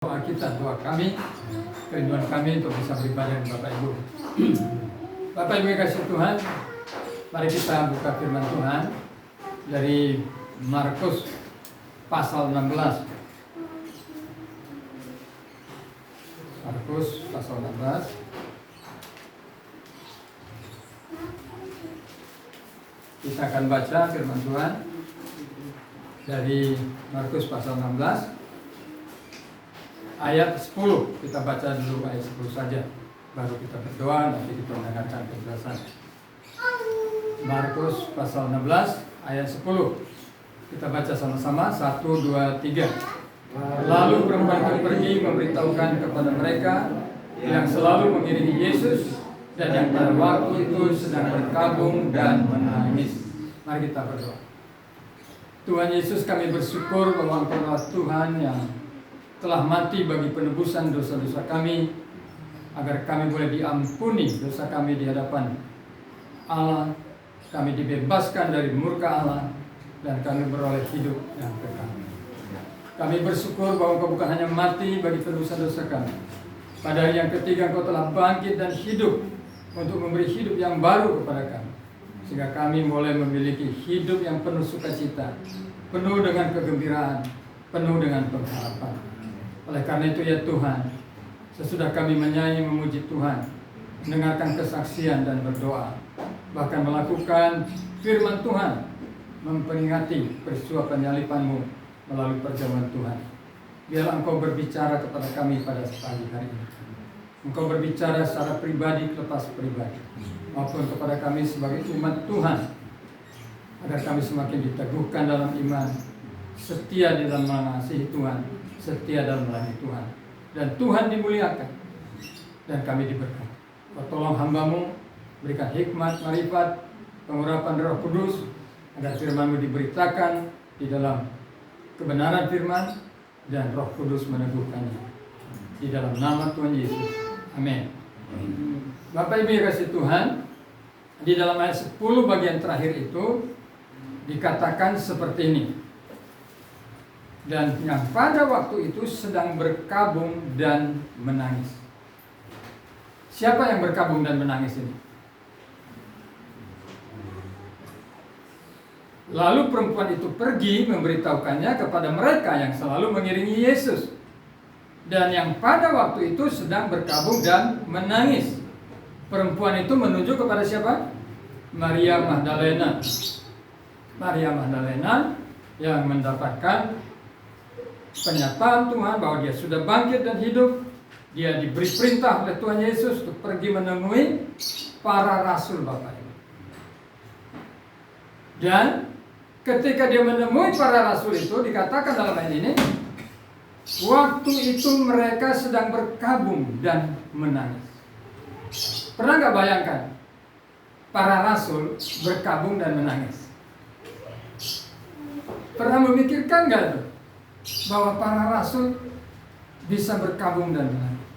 Doa kita, doa kami, kerinduan kami untuk bisa beribadah dengan Bapak Ibu. Bapak Ibu yang kasih Tuhan, mari kita buka firman Tuhan dari Markus pasal 16. Markus pasal 16. Kita akan baca firman Tuhan dari Markus pasal 16 ayat 10. Kita baca dulu ayat 10 saja, baru kita berdoa, nanti kita mendengarkan penjelasan. Markus pasal 16 ayat 10. Kita baca sama-sama, 1, 2, 3. Lalu perempuan itu pergi memberitahukan kepada mereka yang selalu mengiringi Yesus dan yang pada waktu itu sedang berkabung dan menangis. Mari kita berdoa. Tuhan Yesus, kami bersyukur bahwa Engkau adalah Tuhan yang telah mati bagi penebusan dosa-dosa kami, agar kami boleh diampuni dosa kami di hadapan Allah, kami dibebaskan dari murka Allah, dan kami beroleh hidup yang kekal. Kami bersyukur bahwa Engkau bukan hanya mati bagi penebusan dosa kami, pada hari yang ketiga Engkau telah bangkit dan hidup untuk memberi hidup yang baru kepada kami, sehingga kami boleh memiliki hidup yang penuh sukacita, penuh dengan kegembiraan, penuh dengan pengharapan. Oleh karena itu ya Tuhan, sesudah kami menyanyi memuji Tuhan, mendengarkan kesaksian dan berdoa, bahkan melakukan firman Tuhan, memperingati peristiwa penyaliban-Mu melalui perjamuan Tuhan, biarlah Engkau berbicara kepada kami pada pagi hari ini. Engkau berbicara secara pribadi lepas pribadi, maupun kepada kami sebagai umat Tuhan, agar kami semakin diteguhkan dalam iman, setia di dalam mengasihi Tuhan, setia dalam melayani Tuhan, dan Tuhan dimuliakan dan kami diberkati. Kau tolong hamba-Mu, berikan hikmat, marifat, pengurapan Roh Kudus, agar firman-Mu diberitakan di dalam kebenaran firman, dan Roh Kudus meneguhkannya. Di dalam nama Tuhan Yesus, amin. Bapak Ibu yang kasih Tuhan, di dalam ayat 10 bagian terakhir itu dikatakan seperti ini. Dan yang pada waktu itu sedang berkabung dan menangis. Siapa yang berkabung dan menangis ini? Lalu perempuan itu pergi memberitahukannya kepada mereka yang selalu mengiringi Yesus, dan yang pada waktu itu sedang berkabung dan menangis. Perempuan itu menuju kepada siapa? Maria Magdalena. Maria Magdalena yang mendapatkan penyataan Tuhan bahwa dia sudah bangkit dan hidup. Dia diberi perintah oleh Tuhan Yesus untuk pergi menemui para rasul, Bapak Ibu. Dan ketika dia menemui para rasul itu, dikatakan dalam ayat ini, waktu itu mereka sedang berkabung dan menangis. Pernah nggak bayangkan para rasul berkabung dan menangis? Pernah memikirkan nggak tuh bahwa para rasul bisa berkabung dan menangis?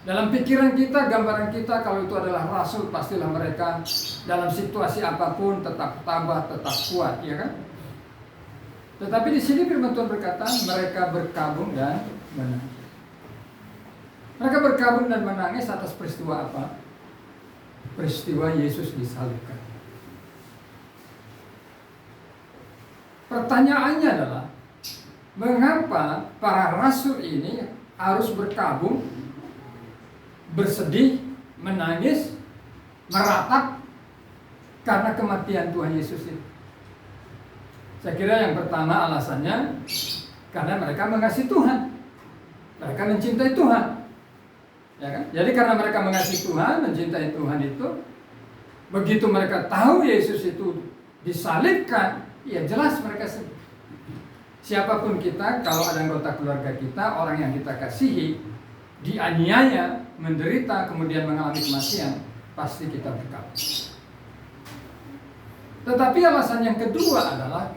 Dalam pikiran kita, gambaran kita, kalau itu adalah rasul, pastilah mereka dalam situasi apapun tetap tabah, tetap kuat, ya kan? Tetapi di sini firman Tuhan berkata, mereka berkabung dan menangis. Mereka berkabung dan menangis atas peristiwa apa? Peristiwa Yesus disalibkan. Pertanyaannya adalah, mengapa para rasul ini harus berkabung, bersedih, menangis, meratap karena kematian Tuhan Yesus ini? Saya kira yang pertama alasannya karena mereka mengasihi Tuhan, mereka mencintai Tuhan, ya kan? Jadi karena mereka mengasihi Tuhan, mencintai Tuhan itu, begitu mereka tahu Yesus itu disalibkan, ya jelas mereka sedih. Siapapun kita, kalau ada anggota keluarga kita, orang yang kita kasihi, dianiaya, menderita, kemudian mengalami kematian, pasti kita berkabung. Tetapi alasan yang kedua adalah,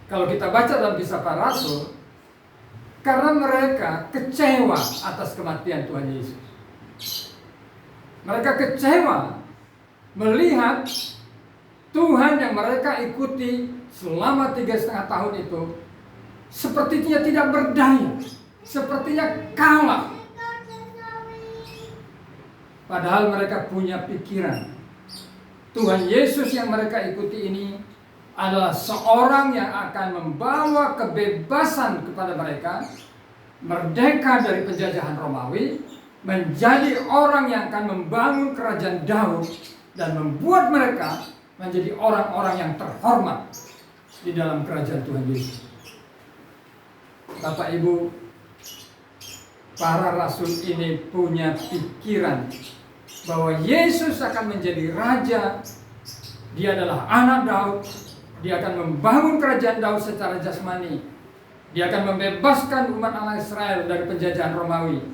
kalau kita baca dalam kisah para rasul, karena mereka kecewa atas kematian Tuhan Yesus. Mereka kecewa melihat Tuhan yang mereka ikuti selama 3,5 tahun itu sepertinya tidak berdaya, sepertinya kalah. Padahal mereka punya pikiran, Tuhan Yesus yang mereka ikuti ini adalah seorang yang akan membawa kebebasan kepada mereka, merdeka dari penjajahan Romawi, menjadi orang yang akan membangun kerajaan Daud dan membuat mereka menjadi orang-orang yang terhormat di dalam kerajaan Tuhan Yesus. Bapak Ibu, para rasul ini punya pikiran bahwa Yesus akan menjadi raja. Dia adalah anak Daud. Dia akan membangun kerajaan Daud secara jasmani. Dia akan membebaskan umat Allah Israel dari penjajahan Romawi.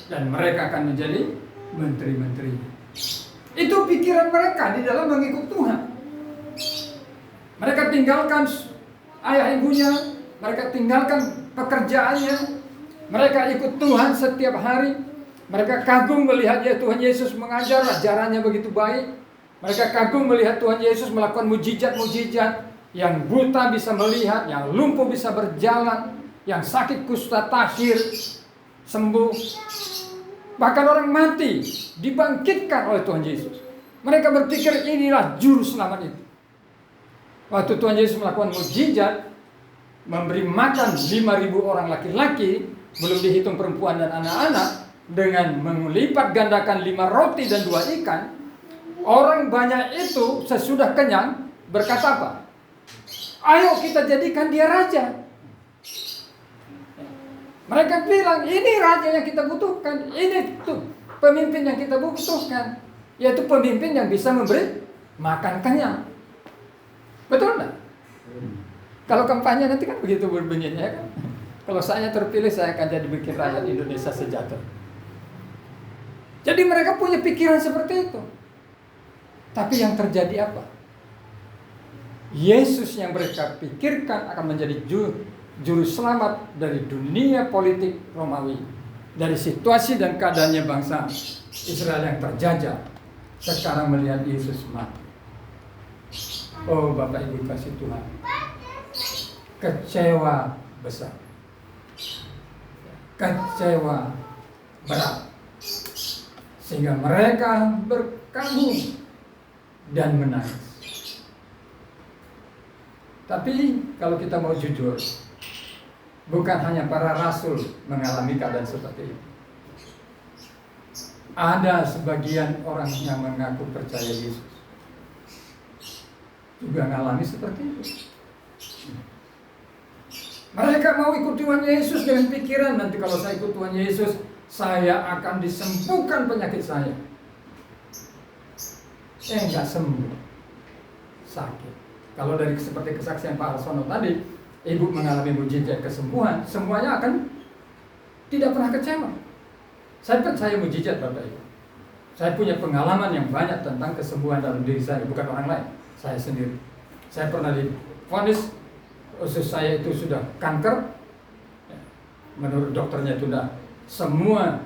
Dan mereka akan menjadi menteri-menteri. Itu pikiran mereka di dalam mengikut Tuhan. Mereka tinggalkan ayah ibunya. Mereka tinggalkan pekerjaannya. Mereka ikut Tuhan setiap hari. Mereka kagum melihat Tuhan Yesus mengajar, ajarannya begitu baik. Mereka kagum melihat Tuhan Yesus melakukan mujizat-mujizat. Yang buta bisa melihat, yang lumpuh bisa berjalan, yang sakit kusta tahir sembuh. Bahkan orang mati dibangkitkan oleh Tuhan Yesus. Mereka berpikir inilah juru selamat itu. Waktu Tuhan Yesus melakukan mujizat, memberi makan 5.000 orang laki-laki, belum dihitung perempuan dan anak-anak, dengan melipat gandakan 5 roti dan 2 ikan, orang banyak itu sesudah kenyang berkata apa? Ayo kita jadikan dia raja. Mereka bilang ini raja yang kita butuhkan, ini tuh pemimpin yang kita butuhkan, yaitu pemimpin yang bisa memberi makan kenyang. Betul enggak? Kalau kampanye nanti kan begitu berbunyinya kan. Kalau saya terpilih, saya akan jadi bikin rakyat Indonesia sejahtera. Jadi mereka punya pikiran seperti itu. Tapi yang terjadi apa? Yesus yang mereka pikirkan akan menjadi juru selamat dari dunia politik Romawi, dari situasi dan keadaannya bangsa Israel yang terjajah. Sekarang melihat Yesus mati. Oh Bapak Ibu kasih Tuhan, kecewa besar, kecewa berat, sehingga mereka berkabung dan menangis. Tapi kalau kita mau jujur, bukan hanya para rasul mengalami keadaan seperti itu. Ada sebagian orang yang mengaku percaya Yesus juga mengalami seperti itu. Mereka mau ikut Tuhan Yesus dengan pikiran, nanti kalau saya ikut Tuhan Yesus, saya akan disembuhkan penyakit saya. Enggak sembuh, sakit. Kalau dari seperti kesaksian Pak Arsono tadi, ibu mengalami mujizat kesembuhan, semuanya akan tidak pernah kecewa. Saya percaya mujizat Bapak Ibu. Saya punya pengalaman yang banyak tentang kesembuhan dalam diri saya, bukan orang lain, saya sendiri. Saya pernah divonis usus saya itu sudah kanker. Menurut dokternya itu sudah semua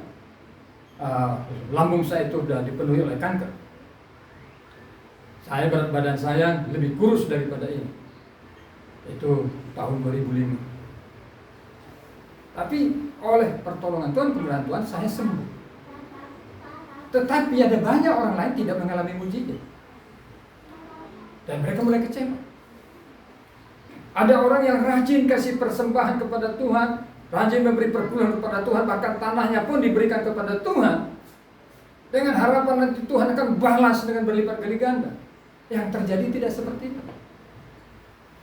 lambung saya itu sudah dipenuhi oleh kanker. Saya berat badan saya lebih kurus daripada ini. Itu tahun 2005. Tapi oleh pertolongan Tuhan, kemurahan Tuhan, saya sembuh. Tetapi ada banyak orang lain tidak mengalami mujizat. Dan mereka mulai kecewa. Ada orang yang rajin kasih persembahan kepada Tuhan, rajin memberi perpuluhan kepada Tuhan, bahkan tanahnya pun diberikan kepada Tuhan, dengan harapan nanti Tuhan akan balas dengan berlipat kali ganda. Yang terjadi tidak seperti itu.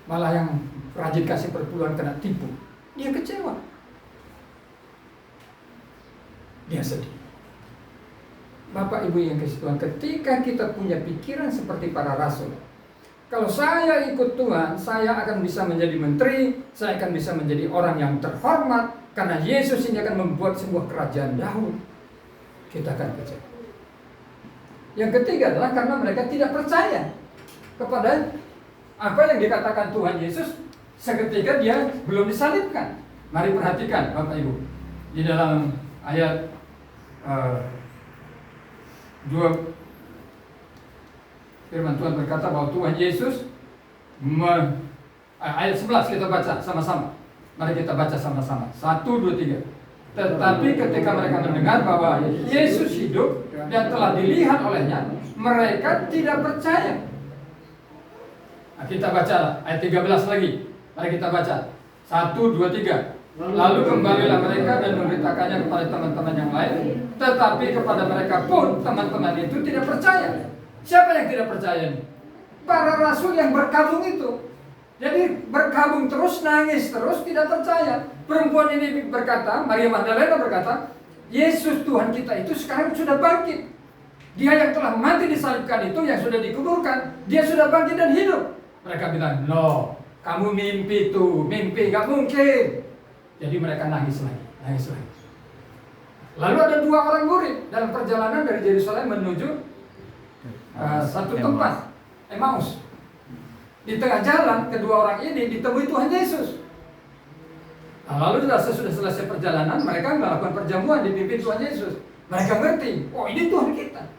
Malah yang rajin kasih perpuluhan kena tipu, dia kecewa, dia sedih. Bapak Ibu yang kasih Tuhan, ketika kita punya pikiran seperti para rasul, kalau saya ikut Tuhan, saya akan bisa menjadi menteri, saya akan bisa menjadi orang yang terhormat, karena Yesus ini akan membuat sebuah kerajaan Daud, kita akan kecewa. Yang ketiga adalah karena mereka tidak percaya kepada apa yang dikatakan Tuhan Yesus seketika dia belum disalibkan. Mari perhatikan Bapak Ibu, di dalam ayat 2 firman Tuhan berkata bahwa Tuhan Yesus ayat 11 kita baca sama-sama. Mari kita baca sama-sama. 1, 2, 3. Tetapi ketika mereka mendengar bahwa Yesus hidup dan telah dilihat olehnya, mereka tidak percaya. Nah, kita baca ayat 13 lagi. Mari kita baca. 1, 2, 3. Lalu kembalilah mereka dan memberitakannya kepada teman-teman yang lain. Tetapi kepada mereka pun teman-teman itu tidak percaya. Siapa yang tidak percaya ini? Para rasul yang berkabung itu. Jadi berkabung terus, nangis terus, tidak percaya. Perempuan ini berkata, Maria Magdalena berkata, Yesus Tuhan kita itu sekarang sudah bangkit. Dia yang telah mati disalibkan itu, yang sudah dikuburkan, dia sudah bangkit dan hidup. Mereka bilang, no, kamu mimpi tuh, mimpi, gak mungkin. Jadi mereka nangis lagi. Lalu ada 2 orang murid dalam perjalanan dari Yerusalem menuju satu tempat, Emmaus. Di tengah jalan, kedua orang ini ditemui Tuhan Yesus. Nah, lalu sudah selesai perjalanan, mereka melakukan perjamuan dipimpin Tuhan Yesus. Mereka ngerti, oh ini Tuhan kita.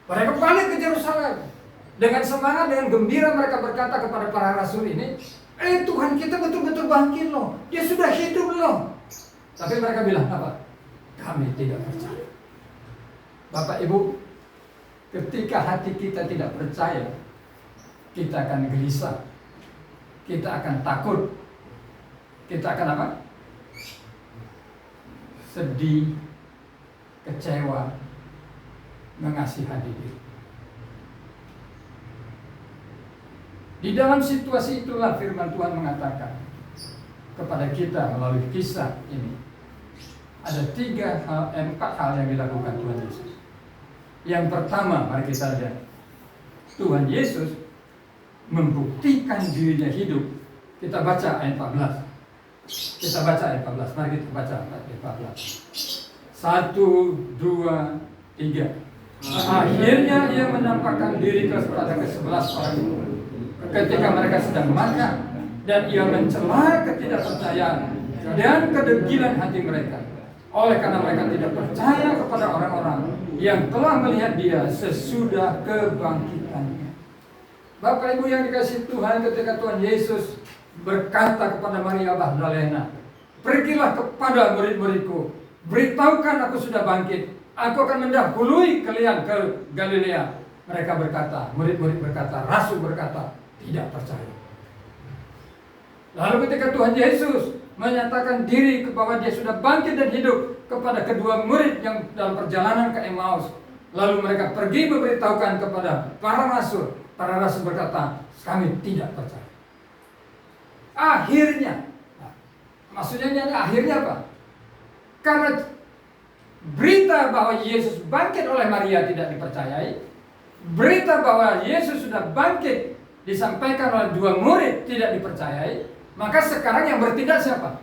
Mereka balik ke Yerusalem. Dengan semangat, dengan gembira mereka berkata kepada para rasul ini, Tuhan kita betul-betul bangkit loh. Dia sudah hidup loh. Tapi mereka bilang apa? Kami tidak percaya. Bapak Ibu, ketika hati kita tidak percaya, kita akan gelisah. Kita akan takut. Kita akan apa? Sedih, kecewa, mengasihani diri. Di dalam situasi itulah firman Tuhan mengatakan kepada kita melalui kisah ini. Ada 4 hal yang dilakukan Tuhan Yesus. Yang pertama, mari kita lihat. Tuhan Yesus membuktikan dirinya hidup. Kita baca ayat 14. Mari kita baca ayat 14. 1, 2, 3. Akhirnya ia menampakkan diri kepada ke-11 orang itu. Ketika mereka sedang makan, dan ia mencela ketidakpercayaan dan kedegilan hati mereka. Oleh karena mereka tidak percaya kepada orang-orang yang telah melihat dia sesudah kebangkitannya. Bapak Ibu yang dikasihi Tuhan, ketika Tuhan Yesus berkata kepada Maria Magdalena, pergilah kepada murid-muridku, beritahukan aku sudah bangkit, aku akan mendahului kalian ke Galilea. Mereka berkata, murid-murid berkata, rasul berkata, tidak percaya. Lalu ketika Tuhan Yesus menyatakan diri bahwa dia sudah bangkit dan hidup kepada kedua murid yang dalam perjalanan ke Emmaus, lalu mereka pergi memberitahukan kepada para rasul. Para rasul berkata, kami tidak percaya. Akhirnya, maksudnya ini akhirnya apa? Karena berita bahwa Yesus bangkit oleh Maria tidak dipercayai, berita bahwa Yesus sudah bangkit disampaikan oleh 2 murid tidak dipercayai, maka sekarang yang bertindak siapa?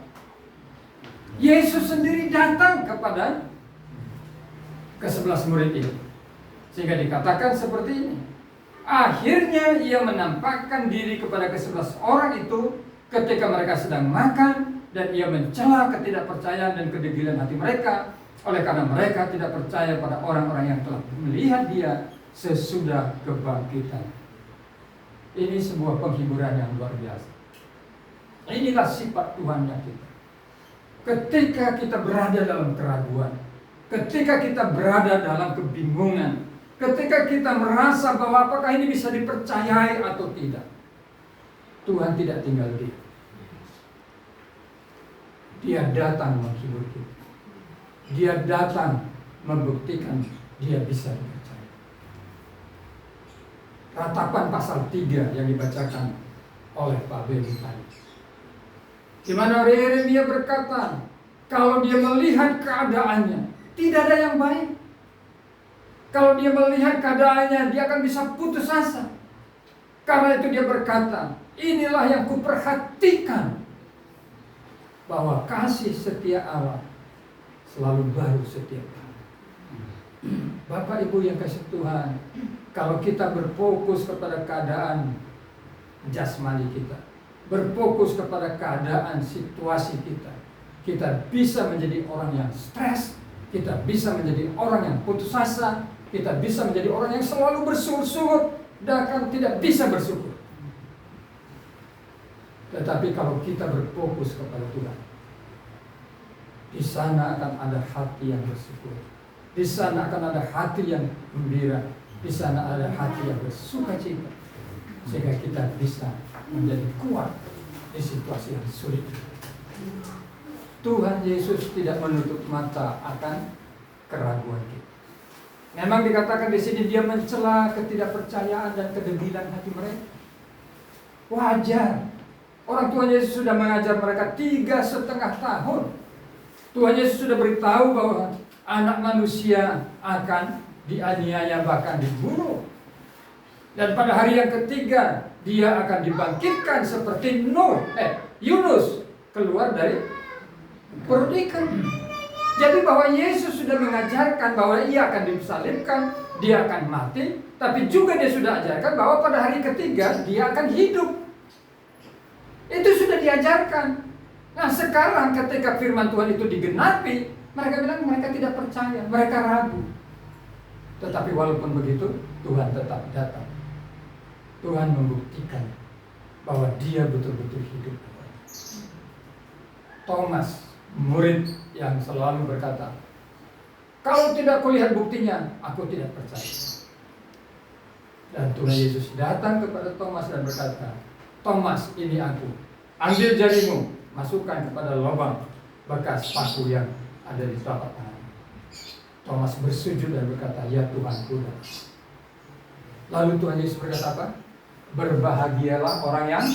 Yesus sendiri datang kepada ke-11 murid ini. Sehingga dikatakan seperti ini. Akhirnya ia menampakkan diri kepada ke-11 orang itu ketika mereka sedang makan, dan ia mencela ketidakpercayaan dan kedegilan hati mereka, oleh karena mereka tidak percaya pada orang-orang yang telah melihat dia sesudah kebangkitan. Ini sebuah penghiburan yang luar biasa. Inilah sifat Tuhan yang kita. Ketika kita berada dalam keraguan, ketika kita berada dalam kebingungan, ketika kita merasa bahwa apakah ini bisa dipercayai atau tidak, Tuhan tidak tinggal diam. Dia datang menghibur kita. Dia datang membuktikan dia bisa dipercaya. Ratapan pasal 3 yang dibacakan oleh Pak Beni tadi, di mana Yeremia berkata, kalau dia melihat keadaannya tidak ada yang baik, kalau dia melihat keadaannya dia akan bisa putus asa. Karena itu dia berkata, inilah yang kuperhatikan, bahwa kasih setia Allah selalu baru setiap hari. Bapak Ibu yang kasih Tuhan, kalau kita berfokus kepada keadaan jasmani kita, berfokus kepada keadaan situasi kita, kita bisa menjadi orang yang stres, kita bisa menjadi orang yang putus asa, kita bisa menjadi orang yang selalu bersungut-sungut dan tidak bisa bersyukur. Tetapi kalau kita berfokus kepada Tuhan, di sana akan ada hati yang bersyukur. Di sana akan ada hati yang gembira. Di sana ada hati yang bersukacita. Sehingga kita bisa menjadi kuat di situasi yang sulit. Tuhan Yesus tidak menutup mata akan keraguan kita. Memang dikatakan di sini dia mencela ketidakpercayaan dan kedegilan hati mereka. Wajar. Orang Tuhan Yesus sudah mengajar mereka 3,5 tahun. Tuhan Yesus sudah beritahu bahwa anak manusia akan dianiaya bahkan dibunuh. Dan pada hari yang ketiga dia akan dibangkitkan seperti Yunus keluar dari perut ikan. Jadi bahwa Yesus sudah mengajarkan bahwa ia akan disalibkan, dia akan mati, tapi juga dia sudah ajarkan bahwa pada hari ketiga dia akan hidup. Itu sudah diajarkan. Nah sekarang ketika firman Tuhan itu digenapi, mereka bilang mereka tidak percaya, mereka ragu. Tetapi walaupun begitu, Tuhan tetap datang. Tuhan membuktikan bahwa dia betul-betul hidup. Thomas, murid yang selalu berkata, kalau tidak kulihat buktinya, aku tidak percaya. Dan Tuhan Yesus datang kepada Thomas dan berkata, Thomas, ini aku. Ambil jarimu, masukkan kepada lubang bekas paku yang ada di telapak tangan. Thomas bersujud dan berkata, ya Tuhanku. Lalu Tuhan Yesus berkata apa? Berbahagialah orang yang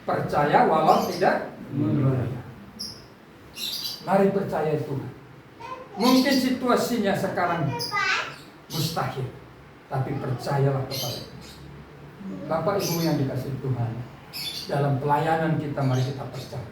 percaya walau tidak melihat. Mari percaya Tuhan. Mungkin situasinya sekarang mustahil, tapi percayalah kepada Tuhan. Bapak Ibu yang dikasihi Tuhan, dalam pelayanan kita mari kita percaya.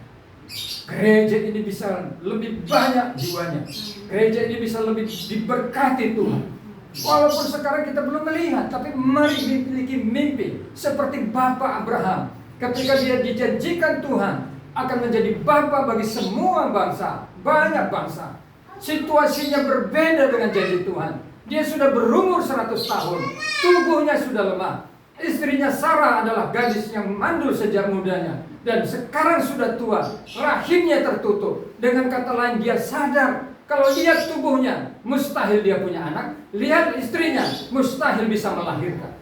Gereja ini bisa lebih banyak jiwanya. Gereja ini bisa lebih diberkati Tuhan. Walaupun sekarang kita belum melihat, tapi mari memiliki mimpi seperti Bapak Abraham. Ketika dia dijanjikan Tuhan akan menjadi bapa bagi semua bangsa, banyak bangsa. Situasinya berbeda dengan janji Tuhan. Dia sudah berumur 100 tahun, tubuhnya sudah lemah. Istrinya Sarah adalah gadis yang mandul sejak mudanya, dan sekarang sudah tua, rahimnya tertutup. Dengan kata lain, dia sadar kalau lihat tubuhnya, mustahil dia punya anak. Lihat istrinya, mustahil bisa melahirkan.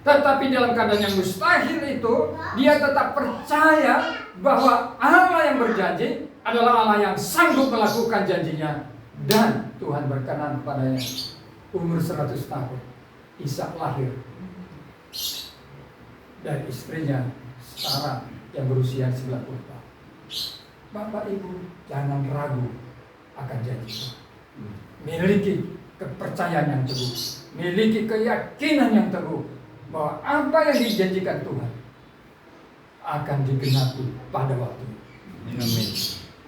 Tetapi dalam keadaan yang mustahil itu, dia tetap percaya bahwa Allah yang berjanji adalah Allah yang sanggup melakukan janjinya. Dan Tuhan berkenan kepadanya. Umur 100 tahun, Ishak lahir dari istrinya Sarah yang berusia 90 tahun. Bapak Ibu, jangan ragu akan janji Tuhan. Miliki kepercayaan yang teguh, miliki keyakinan yang teguh bahwa apa yang dijanjikan Tuhan akan digenapi pada waktunya. Amin.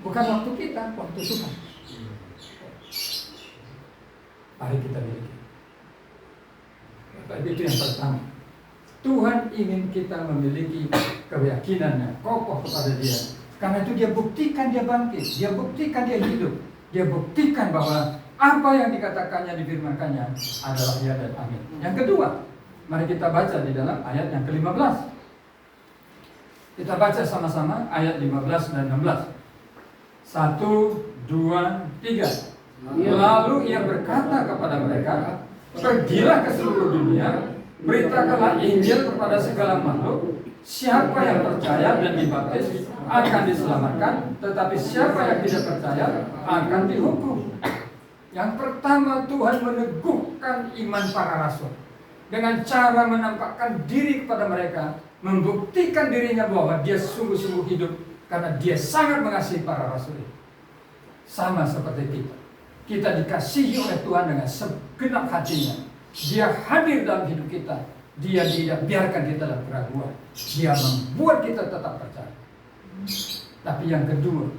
Bukan waktu kita, waktu Tuhan. Mari kita miliki. Bapak Ibu, itu yang pertama. Tuhan ingin kita memiliki keyakinan yang kokoh kepada Dia. Karena itu Dia buktikan Dia bangkit, Dia buktikan Dia hidup, Dia buktikan bahwa apa yang dikatakannya, difirmankannya adalah ya dan amin. Yang kedua, mari kita baca di dalam ayat yang ke-15. Kita baca sama-sama ayat 15 dan 16. 1, 2, 3. Lalu Ia berkata kepada mereka, pergilah ke seluruh dunia, beritakanlah Injil kepada segala makhluk. Siapa yang percaya dan dibaptis akan diselamatkan, tetapi siapa yang tidak percaya akan dihukum. Yang pertama, Tuhan meneguhkan iman para rasul dengan cara menampakkan diri kepada mereka, membuktikan dirinya bahwa Dia sungguh-sungguh hidup karena Dia sangat mengasihi para rasul itu. Sama seperti kita. Kita dikasihi oleh Tuhan dengan segenap hatinya. Dia hadir dalam hidup kita. Dia tidak biarkan kita dalam keraguan. Dia membuat kita tetap percaya. Tapi yang kedua,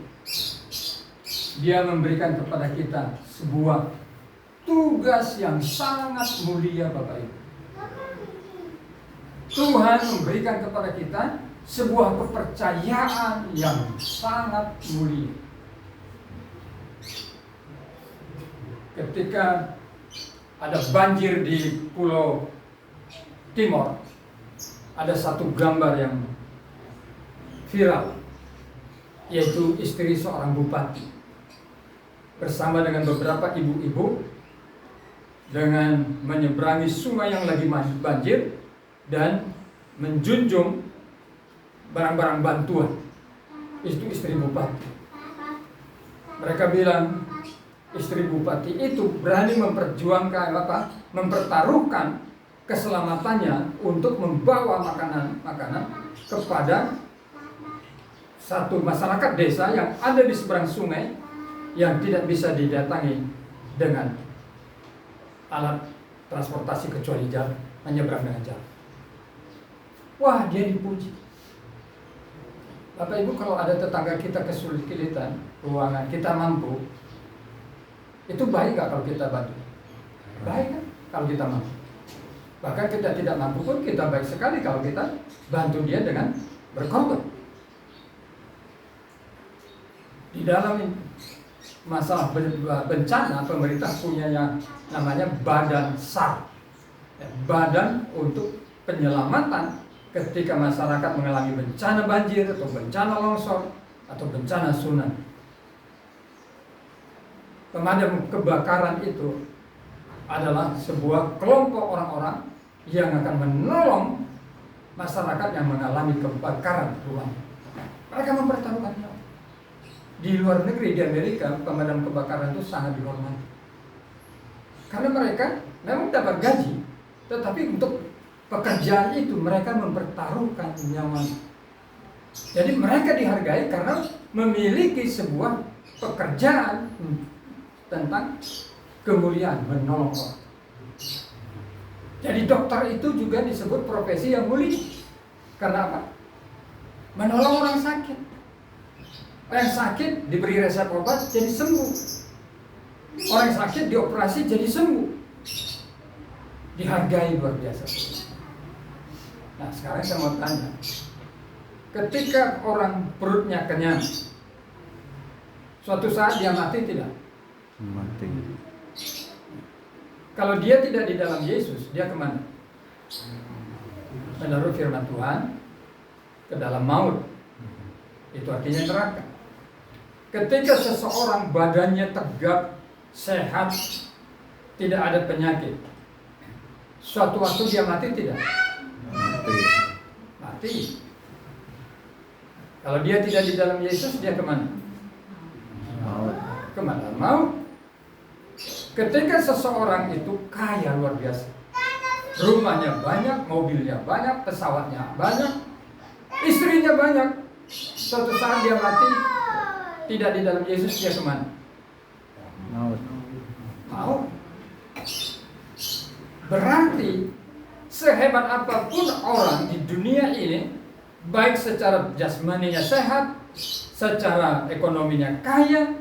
Dia memberikan kepada kita sebuah tugas yang sangat mulia, Bapak Ibu. Tuhan memberikan kepada kita sebuah kepercayaan yang sangat mulia. Ketika ada banjir di Pulau Timor, ada satu gambar yang viral yaitu istri seorang bupati, bersama dengan beberapa ibu-ibu dengan menyeberangi sungai yang lagi banjir dan menjunjung barang-barang bantuan. Itu istri bupati. Mereka bilang istri bupati itu berani memperjuangkan mempertaruhkan keselamatannya untuk membawa makanan kepada satu masyarakat desa yang ada di seberang sungai yang tidak bisa didatangi dengan alat transportasi kecuali jalan, menyeberang dengan jalan. Wah, dia dipuji. Bapak Ibu, kalau ada tetangga kita kesulitan keuangan, kita mampu, itu baik gak kalau kita bantu? Baik kan kalau kita mampu. Bahkan kita tidak mampu pun kita baik sekali kalau kita bantu dia dengan berkorban. Di dalam masalah bencana, pemerintah punya yang namanya Badan SAR, Badan untuk Penyelamatan ketika masyarakat mengalami bencana banjir atau bencana longsor atau bencana tsunami. Pemadam kebakaran itu adalah sebuah kelompok orang-orang yang akan menolong masyarakat yang mengalami kebakaran rumah. Mereka mempertaruhkan nyawa. Di luar negeri, di Amerika, pemadam kebakaran itu sangat dihormati. Karena mereka memang dapat gaji, tetapi untuk pekerjaan itu mereka mempertaruhkan nyawa. Jadi mereka dihargai karena memiliki sebuah pekerjaan tentang kemuliaan, menolong orang. Jadi dokter itu juga disebut profesi yang mulia. Karena apa? Menolong orang sakit. Orang sakit diberi resep obat jadi sembuh. Orang sakit dioperasi jadi sembuh. Dihargai luar biasa. Nah, sekarang saya mau tanya, ketika orang perutnya kenyang, suatu saat dia mati tidak? Mati. Kalau dia tidak di dalam Yesus, dia kemana? Menurut firman Tuhan, ke dalam maut. Itu artinya neraka. Ketika seseorang badannya tegap, sehat, tidak ada penyakit, suatu waktu dia mati tidak? Mati. Kalau dia tidak di dalam Yesus, dia kemana? Maut. Kemana? Maut. Ketika seseorang itu kaya luar biasa, rumahnya banyak, mobilnya banyak, pesawatnya banyak, istrinya banyak, suatu saat dia mati, tidak di dalam Yesus, dia kemana? Maut. Maut. Berarti sehebat apapun orang di dunia ini, baik secara jasmaninya sehat, secara ekonominya kaya,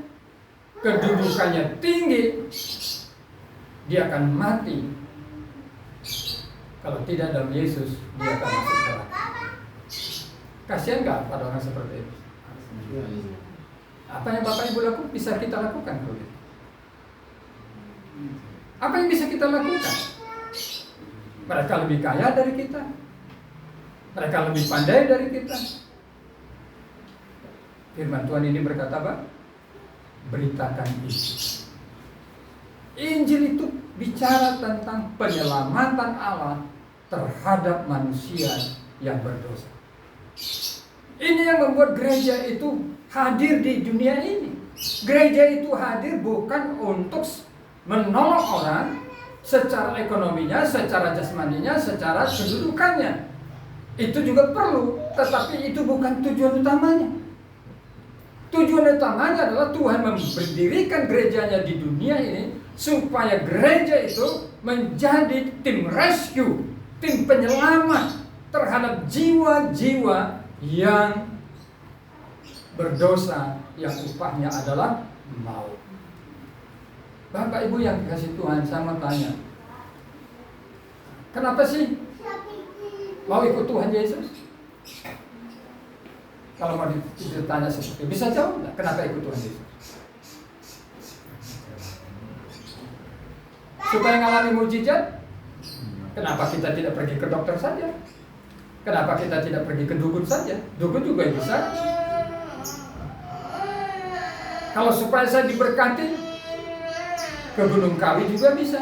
kedudukannya tinggi, dia akan mati. Kalau tidak dalam Yesus, dia akan masuk neraka. Kasihan nggak pada orang seperti itu? Apa yang Bapak Ibu lakukan bisa kita lakukan kalau gitu? Apa yang bisa kita lakukan? Mereka lebih kaya dari kita, mereka lebih pandai dari kita. Firman Tuhan ini berkata apa? Beritakan Injil. Injil itu bicara tentang penyelamatan Allah terhadap manusia yang berdosa. Ini yang membuat gereja itu hadir di dunia ini. Gereja itu hadir bukan untuk menolong orang secara ekonominya, secara jasmaninya, secara kedudukannya. Itu juga perlu, tetapi itu bukan tujuan utamanya. Tujuan utamanya adalah Tuhan mendirikan gerejanya di dunia ini supaya gereja itu menjadi tim rescue, tim penyelamat terhadap jiwa-jiwa yang berdosa, yang upahnya adalah maut. Bapak Ibu yang kasih Tuhan, saya mau tanya, kenapa sih mau ikut Tuhan Yesus? Kalau mau ditanya seperti itu, bisa jawab nggak? Kenapa ikut Tuhan Yesus? Supaya mengalami mujizat? Kenapa kita tidak pergi ke dokter saja? Kenapa kita tidak pergi ke dukun saja? Dukun juga bisa. Kalau supaya saya diberkati, ke Gunung Kawi juga bisa.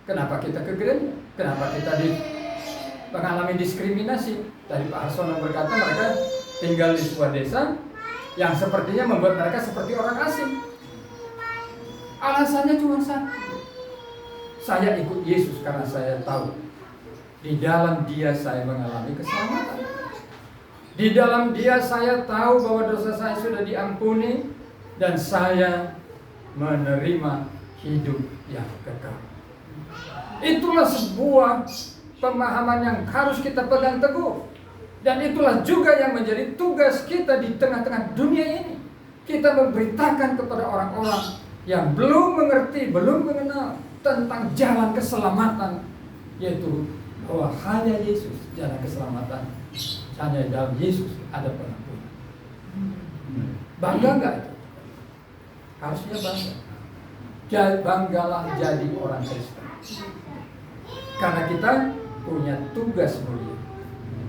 Kenapa kita ke gereja? Kenapa kita mengalami diskriminasi? Tadi Pak Harsono berkata mereka tinggal di sebuah desa yang sepertinya membuat mereka seperti orang asing. Alasannya cuma satu. Saya ikut Yesus karena saya tahu di dalam Dia saya mengalami keselamatan. Di dalam Dia saya tahu bahwa dosa saya sudah diampuni dan saya menerima hidup yang kekal. Itulah sebuah pemahaman yang harus kita pegang teguh. Dan itulah juga yang menjadi tugas kita di tengah-tengah dunia ini. Kita memberitakan kepada orang-orang yang belum mengerti, belum mengenal tentang jalan keselamatan, yaitu bahwa hanya Yesus jalan keselamatan. Hanya dalam Yesus ada pengampunan. Bangga nggak itu? Harusnya bangga. Banggalah jadi orang Kristen. Karena kita punya tugas mulia.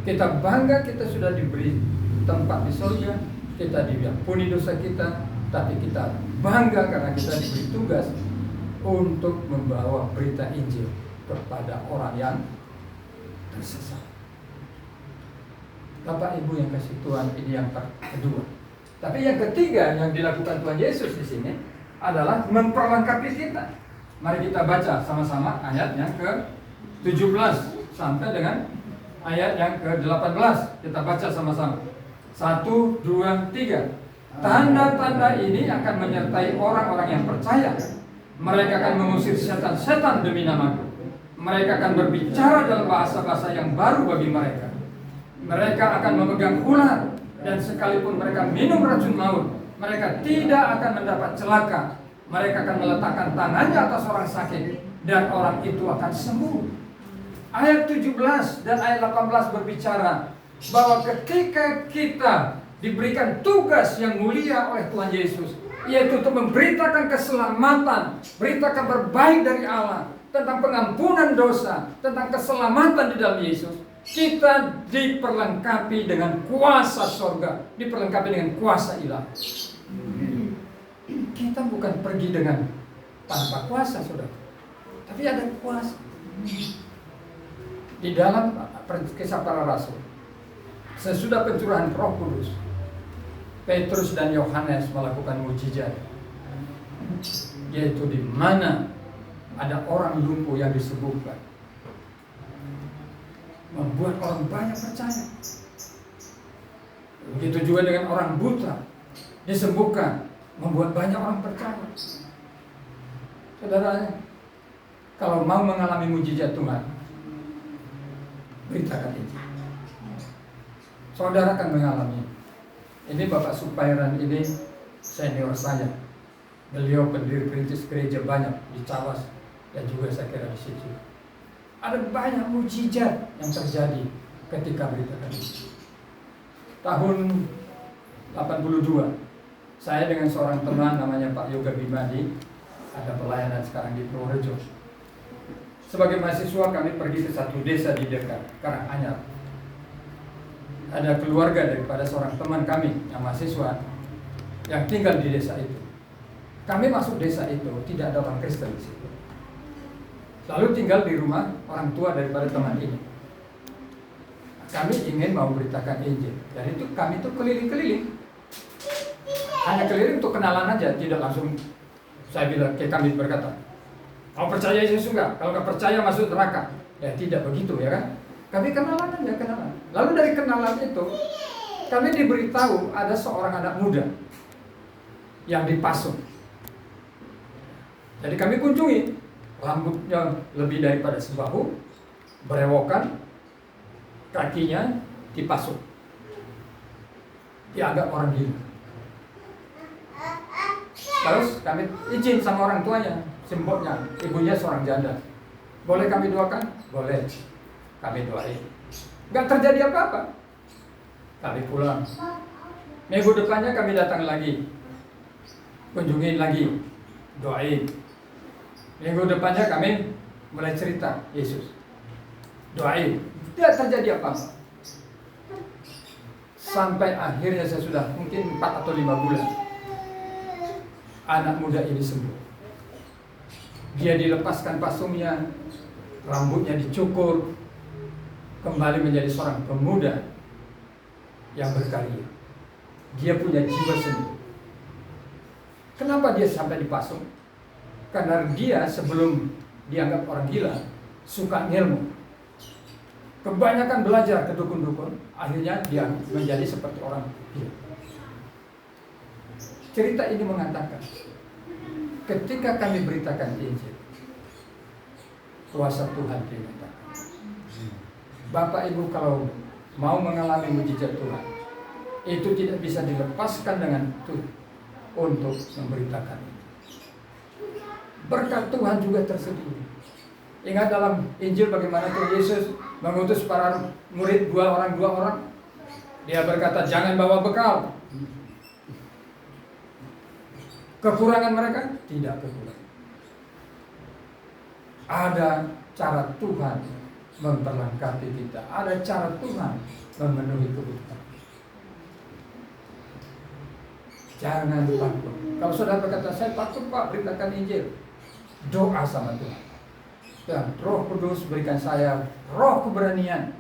Kita bangga kita sudah diberi tempat di surga, kita diampuni dosa kita, tapi kita bangga karena kita diberi tugas untuk membawa berita Injil kepada orang yang tersesat. Bapak Ibu yang kasih Tuhan, ini yang kedua. Tapi yang ketiga yang dilakukan Tuhan Yesus di sini adalah memperlengkapi kita. Mari kita baca sama-sama ayat yang ke-17 sampai dengan ayat yang ke-18. Kita baca sama-sama. 1, 2, 3. Tanda-tanda ini akan menyertai orang-orang yang percaya. Mereka akan mengusir setan-setan demi namaku. Mereka akan berbicara dalam bahasa-bahasa yang baru bagi mereka. Mereka akan memegang ular, dan sekalipun mereka minum racun maut, mereka tidak akan mendapat celaka. Mereka akan meletakkan tangannya atas orang sakit, dan orang itu akan sembuh. Ayat 17 dan ayat 18 berbicara bahwa ketika kita diberikan tugas yang mulia oleh Tuhan Yesus, yaitu untuk memberitakan keselamatan, berita kabar baik dari Allah tentang pengampunan dosa, tentang keselamatan di dalam Yesus, kita diperlengkapi dengan kuasa surga, diperlengkapi dengan kuasa ilahi. Kita bukan pergi dengan tanpa kuasa, saudara, tapi ada kuasa. Di dalam Kisah Para Rasul, sesudah pencurahan Roh Kudus, Petrus dan Yohanes melakukan mukjizat, yaitu di mana ada orang lumpuh yang disembuhkan, membuat orang banyak percaya. Begitu juga dengan orang buta disembuhkan, membuat banyak orang percaya. Saudara, kalau mau mengalami mukjizat Tuhan, beritakan ini. Saudara akan mengalami. Ini Bapak Supairan ini senior saya. Beliau pendiri perintis gereja banyak di Cawas dan juga saya kira di situ. Ada banyak mukjizat yang terjadi ketika beritakan ini. Tahun 82, saya dengan seorang teman namanya Pak Yoga Bimadi, ada pelayanan sekarang di Purworejo. Sebagai mahasiswa kami pergi ke satu desa di dekat Karanganyar. Ada keluarga daripada seorang teman kami yang mahasiswa yang tinggal di desa itu. Kami masuk desa itu, tidak ada orang Kristen di situ. Lalu tinggal di rumah orang tua daripada teman ini. Kami ingin mau beritakan Injil. Dan itu kami itu keliling-keliling. Hanya keliling untuk kenalan aja, tidak langsung saya bilang, kayak kami berkata, "Kau percaya Yesus enggak? Kalau nggak percaya masuk neraka." Ya tidak begitu ya kan? Kami kenalan aja, kenalan. Lalu dari kenalan itu, kami diberitahu ada seorang anak muda yang dipasung. Jadi kami kunjungi, rambutnya lebih daripada sebahu, berewokan, kakinya dipasung. Dianggap orang gila. Terus kami izin sama orang tuanya, simboknya, ibunya seorang janda. Boleh kami doakan? Boleh. Kami doain. Gak terjadi apa-apa. Kami pulang. Minggu depannya kami datang lagi. Kunjungin lagi. Doain. Minggu depannya kami mulai cerita Yesus. Doain. Tidak terjadi apa-apa. Sampai akhirnya saya sudah mungkin 4 atau 5 bulan. anak muda ini sembuh. Dia dilepaskan pasungnya, rambutnya dicukur, kembali menjadi seorang pemuda yang berkarya. Dia punya jiwa seni. Kenapa dia sampai dipasung? Karena dia sebelum dianggap orang gila, suka ngilmu. Kebanyakan belajar ke dukun-dukun, akhirnya dia menjadi seperti orang gila. Cerita ini mengatakan, ketika kami beritakan Injil, kuasa Tuhan dinyatakan. Bapak Ibu kalau mau mengalami mujizat Tuhan, itu tidak bisa dilepaskan dengan Tuhan untuk memberitakan. Berkat Tuhan juga tersedia. Ingat dalam Injil bagaimana Tuhan Yesus mengutus para murid dua orang. Dia berkata, jangan bawa bekal. Kekurangan mereka? Tidak kekurangan. Ada cara Tuhan memperlengkapi kita. Ada cara Tuhan memenuhi kebutuhan. Jangan takut. Kalau saudara berkata, saya takut Pak, beritakan Injil. Doa sama Tuhan. Dan Roh Kudus berikan saya roh keberanian,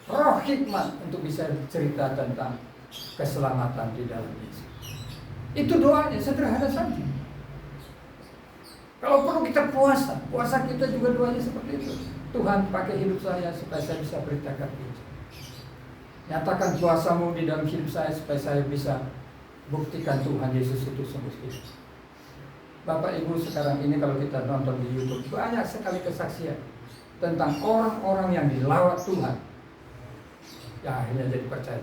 roh hikmat untuk bisa cerita tentang keselamatan di dalam Yesus. Itu doanya, sederhana saja. Kalau perlu kita puasa kita juga doanya seperti itu. Tuhan pakai hidup saya supaya saya bisa beritakan Injil. Nyatakan kuasamu di dalam hidup saya supaya saya bisa buktikan Tuhan Yesus itu sungguh-sungguh. Bapak Ibu, sekarang ini kalau kita nonton di YouTube, banyak sekali kesaksian tentang orang-orang yang dilawat Tuhan yang akhirnya jadi percaya.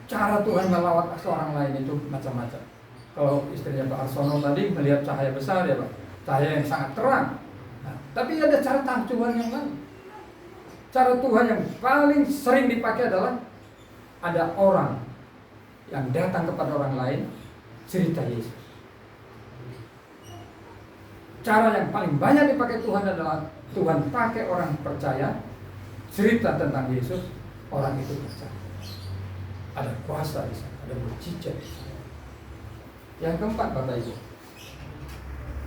Cara Tuhan melawat seorang lain itu macam-macam. Kalau istrinya Pak Arsono tadi melihat cahaya besar ya Pak, cahaya yang sangat terang. Nah, tapi ada cara Tuhan yang lain. Cara Tuhan yang paling sering dipakai adalah ada orang yang datang kepada orang lain cerita Yesus. Cara yang paling banyak dipakai Tuhan adalah Tuhan pakai orang percaya cerita tentang Yesus, orang itu percaya. Ada kuasa di sana, ada mujizat di sana. Yang keempat, Bapak Ibu,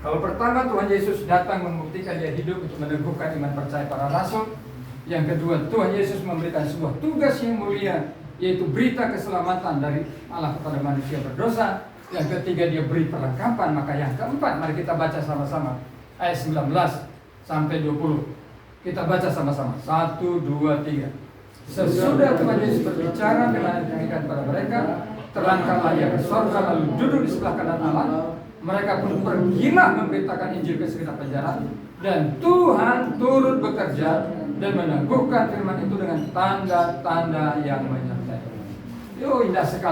kalau pertama Tuhan Yesus datang membuktikan dia hidup untuk meneguhkan iman percaya para rasul. Yang kedua, Tuhan Yesus memberikan sebuah tugas yang mulia, yaitu berita keselamatan dari Allah kepada manusia berdosa. Yang ketiga, dia beri perlengkapan. Maka yang keempat, mari kita baca sama-sama ayat 19 sampai 20. Kita baca sama-sama. 1, 2, 3. Sesudah Tuhan Yesus berbicara dengan demikian kepada mereka, terangkatlah ia ke surga lalu duduk di sebelah kanan Allah. Mereka pun pergilah memberitakan Injil ke sekitar penjara, dan Tuhan turut bekerja dan meneguhkan firman itu dengan tanda-tanda yang menyertai. Indah sekali.